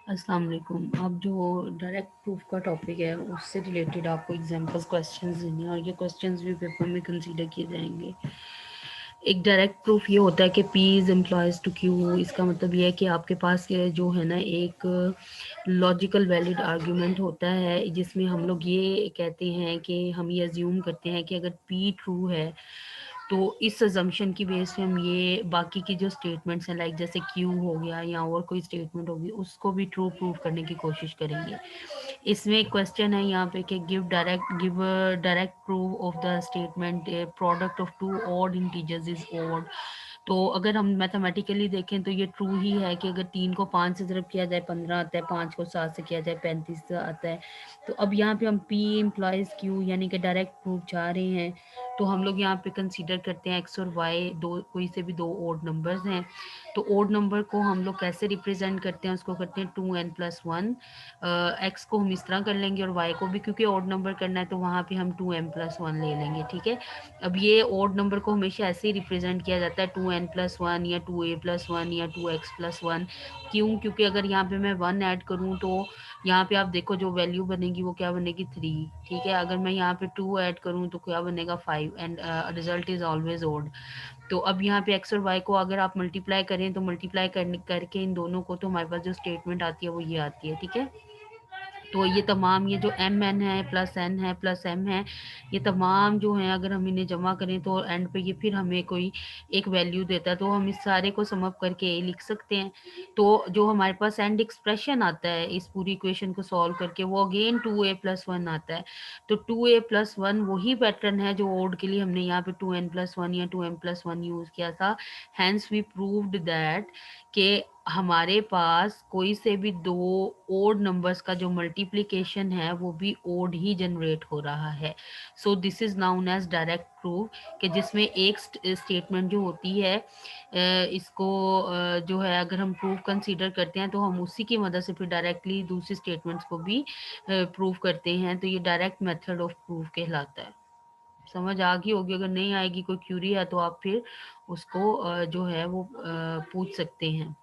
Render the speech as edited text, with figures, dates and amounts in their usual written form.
अस्सलाम वालेकुम। अब जो डायरेक्ट प्रूफ का टॉपिक है उससे रिलेटेड आपको एग्जांपल्स क्वेश्चंस देने हैं और ये क्वेश्चंस भी पेपर में कंसीडर किए जाएंगे। एक डायरेक्ट प्रूफ ये होता है कि P is implies to Q। इसका मतलब ये है कि आपके पास ये जो है ना एक लॉजिकल वैलिड आर्ग्यूमेंट होता है जिसमें हम लोग ये कहते हैं कि हम ये अज्यूम करते हैं कि अगर P ट्रू है तो इस अजम्पशन की बेस पे हम ये बाकी की जो स्टेटमेंट्स हैं लाइक जैसे क्यू हो गया या और कोई स्टेटमेंट होगी उसको भी ट्रू प्रूव करने की कोशिश करेंगे। इसमें एक क्वेश्चन है यहाँ पे कि give direct proof of the statement product of two odd integers is odd. तो अगर हम मैथमेटिकली देखें तो ये ट्रू ही है कि अगर 3 को 5 से ज़रब किया जाए 15 आता है, 5 को 7 से किया जाए 35 आता है। तो अब यहाँ पे हम P इम्प्लॉयज Q यानी कि डायरेक्ट प्रूफ चाह रहे हैं, तो हम लोग यहाँ पे कंसीडर करते हैं x और y दो कोई से भी दो ओड नंबर्स हैं। तो ओड नंबर को हम लोग कैसे रिप्रेजेंट करते हैं, उसको करते हैं 2n+1। x को हम इस तरह कर लेंगे और y को भी, क्योंकि ओड नंबर करना है तो वहाँ पे हम 2m+1 ले लेंगे। ठीक है, अब ये ओड नंबर को हमेशा ऐसे ही रिप्रेजेंट किया जाता है 2n+1 या 2a+1 या 2x+1। क्यों? क्योंकि अगर यहाँ पे मैं 1 ऐड करूँ तो यहाँ पे आप देखो जो वैल्यू बनेगी वो क्या बनेगी 3। ठीक है, अगर मैं यहाँ पे 2 ऐड करूँ तो क्या बनेगा 5 and result is always odd. तो अब यहाँ पे एक्स और वाई को अगर आप मल्टीप्लाई करें तो मल्टीप्लाई करने करके इन दोनों को तो हमारे पास जो स्टेटमेंट आती है वो ये आती है। ठीक है, तो ये तमाम ये जो एम एन है प्लस एन है प्लस एम है, ये तमाम जो हैं अगर हम इन्हें जमा करें तो एंड पे ये फिर हमें कोई एक वैल्यू देता है, तो हम इस सारे को सम अप करके ए लिख सकते हैं। तो जो हमारे पास एंड एक्सप्रेशन आता है इस पूरी इक्वेशन को सॉल्व करके वो अगेन 2a+1 आता है। तो 2a+1 वही पैटर्न है जो ओड के लिए हमने यहाँ पे 2n+1 या 2m+1 यूज किया था। हैंस वी प्रूव्ड दैट कि हमारे पास कोई से भी दो ओड नंबर्स का जो मल्टीप्लिकेशन है वो भी ओड ही जनरेट हो रहा है। So this is known as direct proof, कि जिसमें एक स्टेटमेंट जो होती है इसको जो है अगर हम प्रूफ कंसीडर करते हैं तो हम उसी की मदद से फिर डायरेक्टली दूसरी स्टेटमेंट्स को भी प्रूफ करते हैं। तो ये डायरेक्ट मेथड ऑफ प्रूफ कहलाता है। समझ आ गई होगी, अगर नहीं आएगी कोई क्यूरी है तो आप फिर उसको जो है वो पूछ सकते हैं।